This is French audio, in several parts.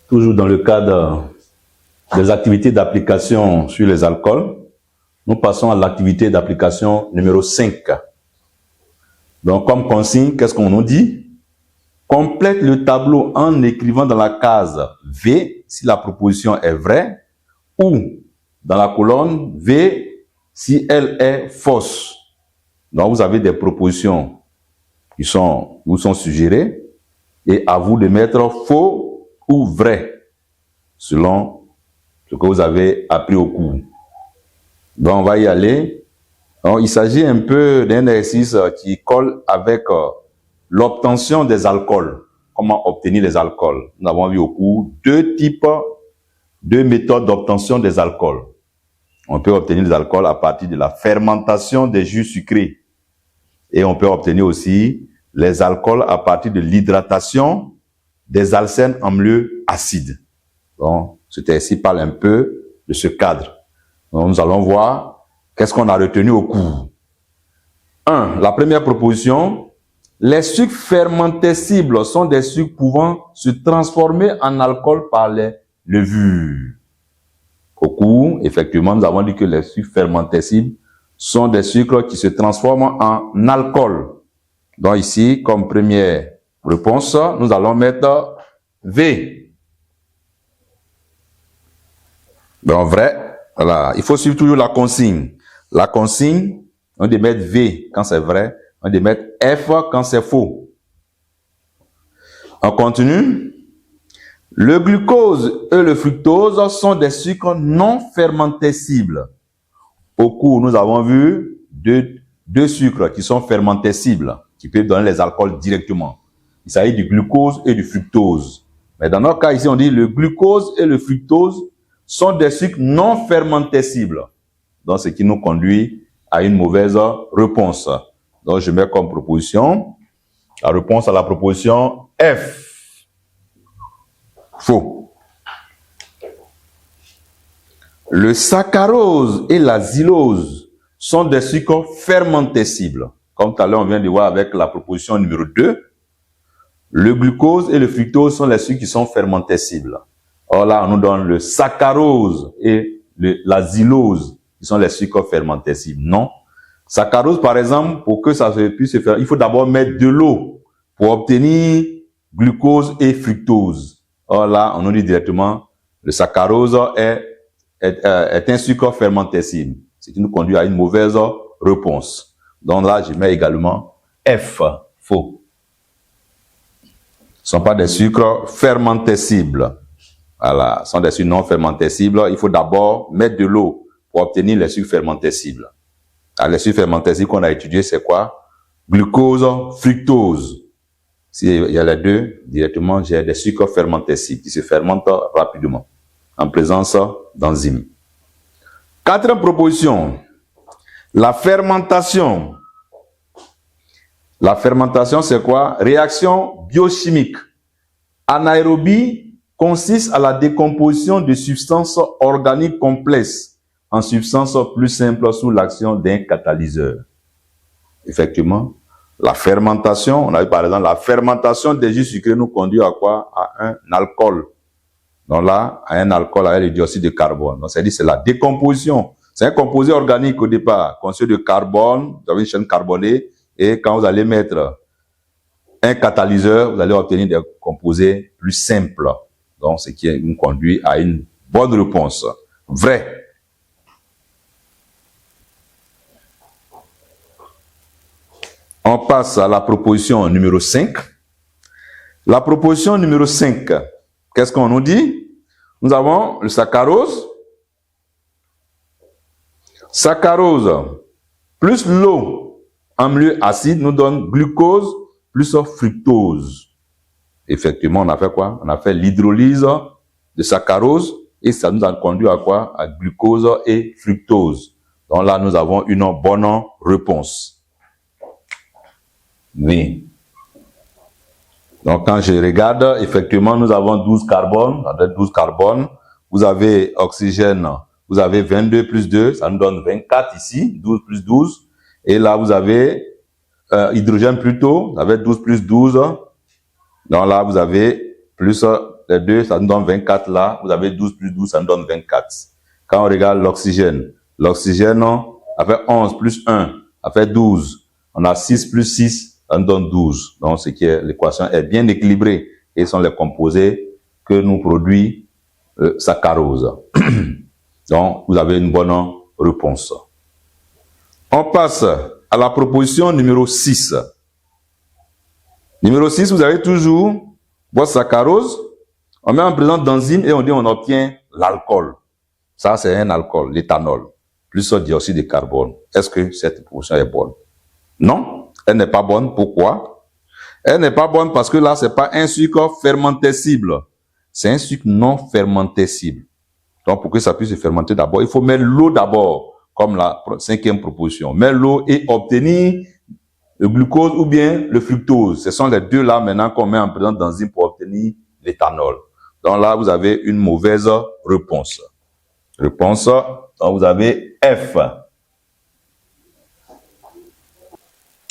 Toujours dans le cadre des activités d'application sur les alcools, nous passons à l'activité d'application numéro 5. Donc, comme consigne, qu'est-ce qu'on nous dit? Complète le tableau en écrivant dans la case V si la proposition est vraie ou dans la colonne V si elle est fausse. Donc, vous avez des propositions qui vous sont suggérées et à vous de mettre faux ou vrai selon ce que vous avez appris au cours. Donc, on va y aller. Donc, il s'agit un peu d'un exercice qui colle avec l'obtention des alcools. Comment obtenir les alcools? Nous avons vu au cours deux méthodes d'obtention des alcools. On peut obtenir les alcools à partir de la fermentation des jus sucrés. Et on peut obtenir aussi les alcools à partir de l'hydratation des alcènes en milieu acide. Donc, cet exercice parle un peu de ce cadre. Donc, nous allons voir qu'est-ce qu'on a retenu au cours. 1. La première proposition, les sucres fermentescibles sont des sucres pouvant se transformer en alcool par les levures. Au cours, effectivement, nous avons dit que les sucres fermentescibles sont des sucres qui se transforment en alcool. Donc ici, comme première réponse, nous allons mettre V. Donc vrai, voilà. Il faut suivre toujours la consigne. La consigne, on doit mettre V quand c'est vrai, on doit mettre F quand c'est faux. On continue. Le glucose et le fructose sont des sucres non fermentescibles. Au cours, nous avons vu deux sucres qui sont fermentescibles, qui peuvent donner les alcools directement. Il s'agit du glucose et du fructose. Mais dans notre cas ici, on dit le glucose et le fructose sont des sucres non fermentescibles. Donc, ce qui nous conduit à une mauvaise réponse. Donc, je mets comme proposition la réponse à la proposition F. Faux. Le saccharose et la xylose sont des sucres fermentescibles. Comme tout à l'heure, on vient de voir avec la proposition numéro 2. Le glucose et le fructose sont les sucres qui sont fermentescibles. Or là, on nous donne le saccharose et la xylose, qui sont les sucres fermentescibles. Non. Saccharose, par exemple, pour que ça puisse se faire, il faut d'abord mettre de l'eau pour obtenir glucose et fructose. Or là, on nous dit directement, le saccharose est un sucre fermentescible. Ce qui nous conduit à une mauvaise réponse. Donc là, je mets également F, faux. Ce ne sont pas des sucres fermentescibles. Voilà, ce sont des sucres non fermentescibles. Il faut d'abord mettre de l'eau pour obtenir les sucres fermentescibles. Alors, les sucres fermentescibles qu'on a étudiés, c'est quoi? Glucose, fructose. S'il y a les deux, directement, j'ai des sucres fermentescibles qui se fermentent rapidement en présence d'enzymes. Quatrième proposition. La fermentation. La fermentation, c'est quoi? Réaction biochimique. Anaérobie consiste à la décomposition de substances organiques complexes en substances plus simples sous l'action d'un catalyseur. Effectivement, la fermentation, on a vu par exemple, la fermentation des jus sucrés nous conduit à quoi? À un alcool. Donc là, à un alcool avec le dioxyde de carbone. Donc, c'est-à-dire c'est la décomposition. C'est un composé organique au départ, constitué de carbone, vous avez une chaîne carbonée, et quand vous allez mettre un catalyseur, vous allez obtenir des composés plus simples. Donc, ce qui nous conduit à une bonne réponse. Vrai. On passe à la proposition numéro 5. La proposition numéro 5, qu'est-ce qu'on nous dit? Nous avons le saccharose. Saccharose plus l'eau en milieu acide nous donne glucose plus fructose. Effectivement, on a fait quoi? On a fait l'hydrolyse de saccharose et ça nous a conduit à quoi? À glucose et fructose. Donc là, nous avons une bonne réponse. Oui. Donc quand je regarde, effectivement, nous avons 12 carbones. Avec 12 carbones, vous avez oxygène, vous avez 22 plus 2, ça nous donne 24 ici, 12 plus 12. Et là, vous avez hydrogène plutôt, vous avez 12 plus 12. Donc là, vous avez plus les deux, ça nous donne 24 là. Vous avez 12 plus 12, ça nous donne 24. Quand on regarde l'oxygène, l'oxygène a fait 11 plus 1, a fait 12. On a 6 plus 6, ça nous donne 12. Donc, ce qui est, l'équation est bien équilibrée. Et ce sont les composés que nous produit saccharose. Donc, vous avez une bonne réponse. On passe à la proposition numéro 6. Numéro 6, vous avez toujours votre saccharose. On met en présence d'enzymes et on dit on obtient l'alcool. Ça, c'est un alcool, l'éthanol, plus le dioxyde de carbone. Est-ce que cette proposition est bonne? Non, elle n'est pas bonne. Pourquoi? Elle n'est pas bonne parce que là, c'est pas un sucre fermentescible. C'est un sucre non fermentescible. Donc, pour que ça puisse se fermenter d'abord, il faut mettre l'eau d'abord, comme la 5e proposition. Mettre l'eau et obtenir le glucose ou bien le fructose. Ce sont les deux là maintenant qu'on met en présence d'enzymes pour obtenir l'éthanol. Donc là, vous avez une mauvaise réponse. Réponse, donc vous avez F.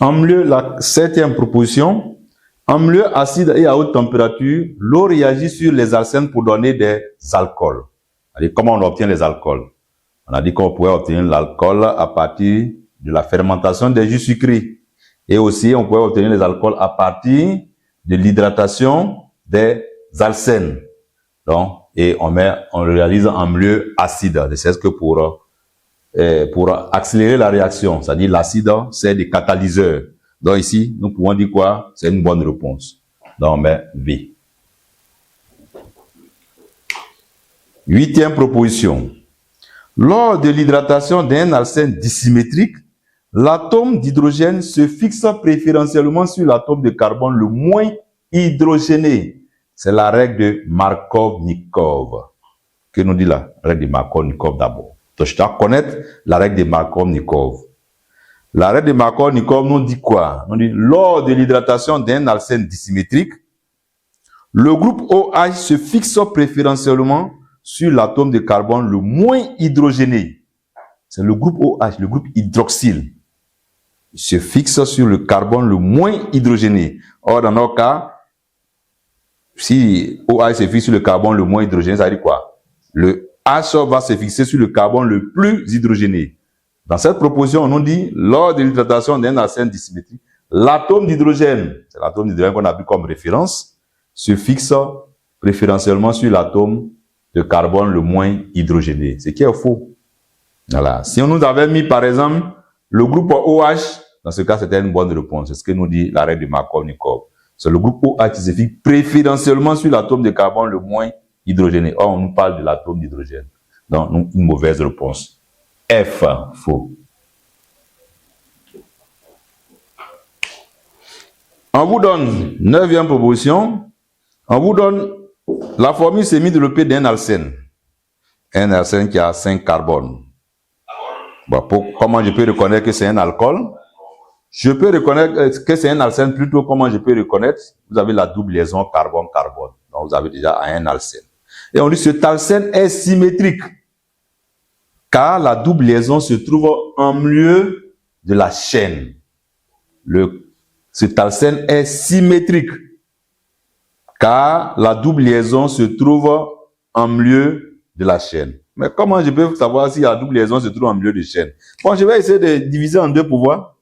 En milieu, la 7e proposition, en milieu acide et à haute température, l'eau réagit sur les arsènes pour donner des alcools. Alors, comment on obtient les alcools? On a dit qu'on pouvait obtenir l'alcool à partir de la fermentation des jus sucrés. Et aussi, on pouvait obtenir les alcools à partir de l'hydratation des arsènes. Donc, et on réalise en milieu acide. C'est que pour accélérer la réaction, c'est-à-dire l'acide, c'est des catalyseurs. Donc ici, nous pouvons dire quoi? C'est une bonne réponse. Donc on met V. 8e proposition. Lors de l'hydratation d'un arsène dissymétrique, l'atome d'hydrogène se fixe préférentiellement sur l'atome de carbone le moins hydrogéné. C'est la règle de Markov-Nikov. Que nous dit la règle de Markov-Nikov d'abord? Donc, je dois connaître la règle de Markov-Nikov. La règle de Markov-Nikov nous dit quoi? Nous dit, lors de l'hydratation d'un arsène dissymétrique, le groupe OH se fixe préférentiellement sur l'atome de carbone le moins hydrogéné. C'est le groupe OH, le groupe hydroxyle. Il se fixe sur le carbone le moins hydrogéné. Or, dans notre cas, si OH se fixe sur le carbone le moins hydrogéné, ça veut dire quoi? Le H va se fixer sur le carbone le plus hydrogéné. Dans cette proposition, on nous dit, lors de l'hydratation d'un arsène dissymétrique, l'atome d'hydrogène, c'est l'atome d'hydrogène qu'on a pris comme référence, se fixe préférentiellement sur l'atome de carbone le moins hydrogéné. Ce qui est faux. Voilà. Si on nous avait mis, par exemple, le groupe OH, dans ce cas, c'était une bonne réponse. C'est ce que nous dit la règle de Markov-Nikov. C'est le groupe OH qui se fixe préférentiellement sur l'atome de carbone le moins hydrogéné. Or, on nous parle de l'atome d'hydrogène. Donc, une mauvaise réponse. F, faux. On vous donne 9e proposition. On vous donne la formule semi-développée d'un arsène. Un arsène qui a 5 carbones. Bon, comment je peux reconnaître que c'est un alcool? Je peux reconnaître que c'est un arsène plutôt. Comment je peux reconnaître? Vous avez la double liaison carbone-carbone. Donc, vous avez déjà un arsène. Et on dit que cet arsène est symétrique. Car la double liaison se trouve en milieu de la chaîne. Cet arsène est symétrique. Car la double liaison se trouve en milieu de la chaîne. Mais comment je peux savoir si la double liaison se trouve en milieu de chaîne? Bon, je vais essayer de diviser en deux pour voir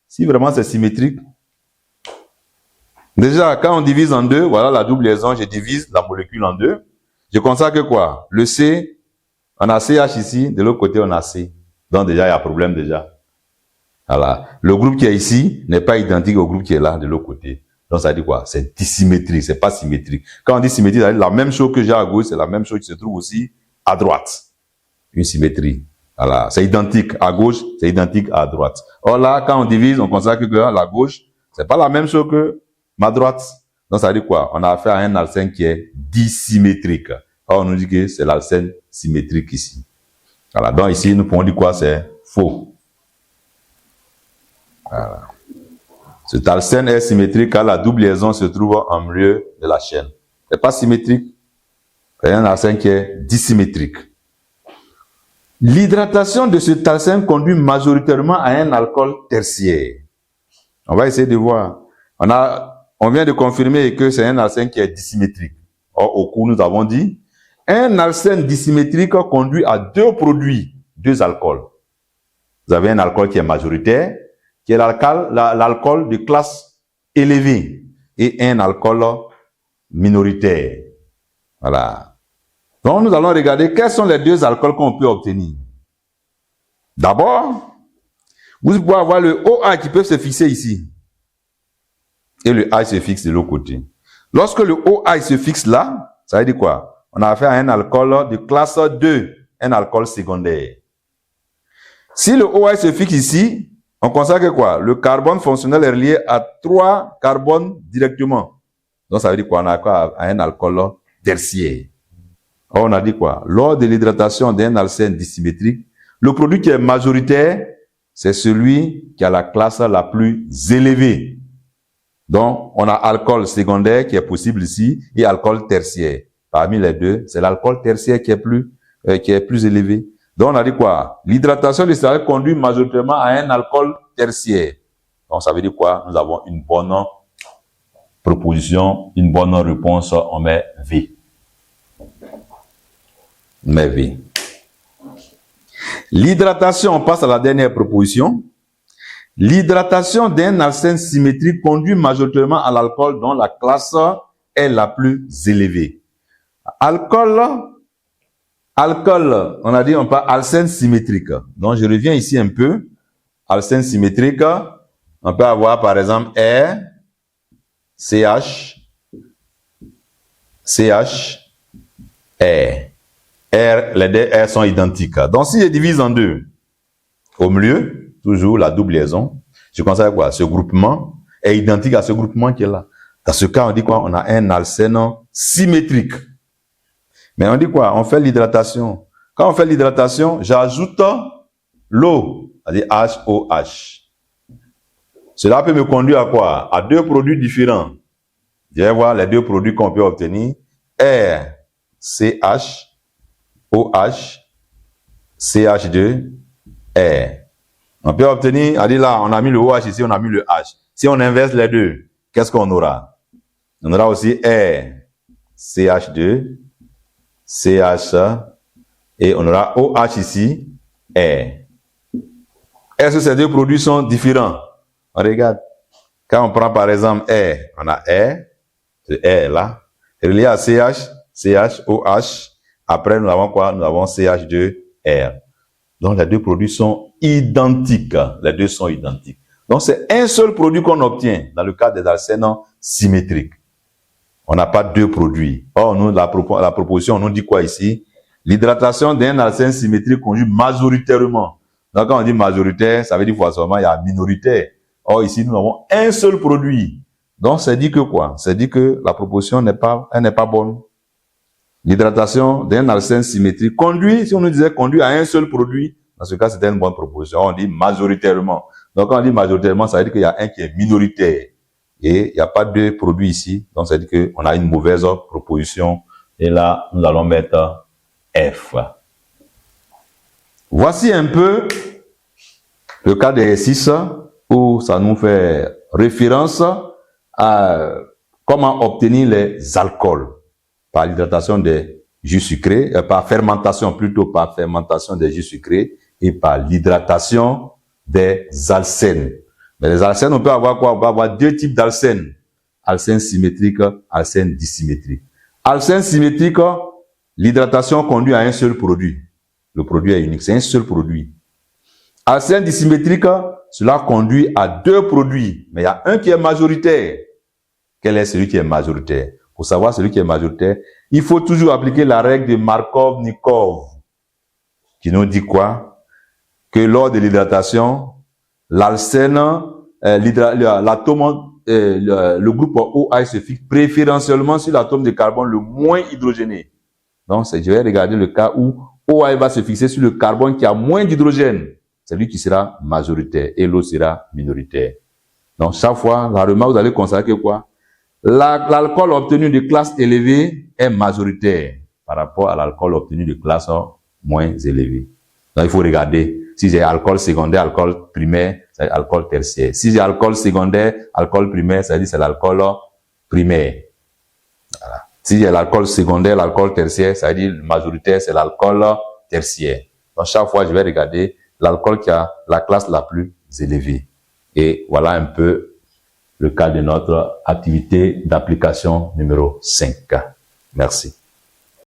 si vraiment c'est symétrique. Déjà, quand on divise en deux, voilà la double liaison, je divise la molécule en deux. Je constate que quoi? Le C, on a CH ici, de l'autre côté on a C. Donc déjà, il y a un problème déjà. Voilà. Le groupe qui est ici n'est pas identique au groupe qui est là, de l'autre côté. Donc ça dit quoi? C'est dissymétrique, c'est pas symétrique. Quand on dit symétrique, ça veut dire la même chose que j'ai à gauche, c'est la même chose qui se trouve aussi à droite. Une symétrie. Voilà. C'est identique à gauche, c'est identique à droite. Or là, quand on divise, on constate que la gauche, c'est pas la même chose que ma droite. Donc ça veut dire quoi? On a affaire à un arsène qui est dissymétrique. Or on nous dit que c'est l'arsène symétrique ici. Voilà. Donc ici, nous pouvons dire quoi? C'est faux. Voilà. Cet arsène est symétrique car la double liaison se trouve en milieu de la chaîne. C'est pas symétrique. C'est un arsène qui est dissymétrique. L'hydratation de cet arsène conduit majoritairement à un alcool tertiaire. On va essayer de voir. On vient de confirmer que c'est un arsène qui est dissymétrique. Or, au cours, nous avons dit, un alcène dissymétrique conduit à deux produits, deux alcools. Vous avez un alcool qui est majoritaire, qui est l'alcool de classe élevée, et un alcool minoritaire. Voilà. Donc, nous allons regarder quels sont les deux alcools qu'on peut obtenir. D'abord, vous pouvez avoir le OH qui peut se fixer ici. Et le H se fixe de l'autre côté. Lorsque le OH se fixe là, ça veut dire quoi? On a affaire à un alcool de classe 2, un alcool secondaire. Si le OH se fixe ici, on constate que quoi? Le carbone fonctionnel est relié à 3 carbones directement. Donc ça veut dire quoi? On a affaire à un alcool tertiaire. Or, on a dit quoi? Lors de l'hydratation d'un alcène dissymétrique, le produit qui est majoritaire, c'est celui qui a la classe la plus élevée. Donc, on a alcool secondaire qui est possible ici et alcool tertiaire. Parmi les deux, c'est l'alcool tertiaire qui est plus élevé. Donc, on a dit quoi? L'hydratation des céréales conduit majoritairement à un alcool tertiaire. Donc, ça veut dire quoi? Nous avons une bonne proposition, une bonne réponse. On met V. On met V. L'hydratation, on passe à la dernière proposition. L'hydratation d'un alcène symétrique conduit majoritairement à l'alcool dont la classe est la plus élevée. Alcool, on a dit on parle alcène symétrique. Donc je reviens ici un peu. Alcène symétrique, on peut avoir par exemple R, CH, R. Les deux R sont identiques. Donc si je divise en deux, au milieu, toujours la double liaison, je constate quoi? Ce groupement est identique à ce groupement qui est là. Dans ce cas, on dit quoi? On a un alcène symétrique. Mais on dit quoi? On fait l'hydratation. Quand on fait l'hydratation, j'ajoute l'eau, c'est-à-dire HOH. Cela peut me conduire à quoi? À deux produits différents. Je vais voir les deux produits qu'on peut obtenir. RCH, OH, CH2, R. On peut obtenir, on dit là, on a mis le OH ici, on a mis le H. Si on inverse les deux, qu'est-ce qu'on aura? On aura aussi R, CH2, CH, et on aura OH ici, R. Est-ce que ces deux produits sont différents? On regarde. Quand on prend par exemple R, on a R, ce R là, relié à CH, OH. Après, nous avons quoi? Nous avons CH2R. Donc, les deux produits sont identiques. Les deux sont identiques. Donc, c'est un seul produit qu'on obtient dans le cas des alcènes symétriques. On n'a pas deux produits. Or, nous, la proposition, on nous dit quoi ici? L'hydratation d'un alcène symétrique conduit majoritairement. Donc, quand on dit majoritaire, ça veut dire forcément il y a minoritaire. Or, ici, nous avons un seul produit. Donc, c'est dit que quoi? C'est dit que la proposition n'est pas bonne. L'hydratation d'un alcène symétrique conduit, si on nous disait conduit à un seul produit, dans ce cas, c'était une bonne proposition. On dit majoritairement. Donc, quand on dit majoritairement, ça veut dire qu'il y a un qui est minoritaire. Et il n'y a pas de produit ici. Donc, ça veut dire qu'on a une mauvaise proposition. Et là, nous allons mettre F. Voici un peu le cas d'exercice où ça nous fait référence à comment obtenir les alcools par l'hydratation des jus sucrés, par fermentation des jus sucrés et par l'hydratation des alcènes. Mais les alcènes, on peut avoir quoi? On peut avoir deux types d'alcènes. Alcène symétrique, alcène dissymétrique. Alcène symétrique, l'hydratation conduit à un seul produit. Le produit est unique, c'est un seul produit. Alcène dissymétrique, cela conduit à deux produits, mais il y a un qui est majoritaire. Quel est celui qui est majoritaire? Pour savoir celui qui est majoritaire, il faut toujours appliquer la règle de Markov-Nikov, qui nous dit quoi? Que lors de l'hydratation, l'alcène, l'atome, le groupe OH se fixe préférentiellement sur l'atome de carbone le moins hydrogéné. Donc, je vais regarder le cas où OH va se fixer sur le carbone qui a moins d'hydrogène. C'est lui qui sera majoritaire et l'autre sera minoritaire. Donc, chaque fois, la remarque, vous allez constater que quoi? L'alcool obtenu de classe élevée est majoritaire par rapport à l'alcool obtenu de classe moins élevée. Donc, il faut regarder. Si j'ai alcool secondaire, alcool primaire, c'est alcool tertiaire. Si j'ai alcool secondaire, alcool primaire, ça veut dire c'est l'alcool primaire. Voilà. S'il y a l'alcool secondaire, l'alcool tertiaire, ça veut dire majoritaire, c'est l'alcool tertiaire. Donc, chaque fois, je vais regarder l'alcool qui a la classe la plus élevée. Et voilà un peu le cas de notre activité d'application numéro 5. Merci.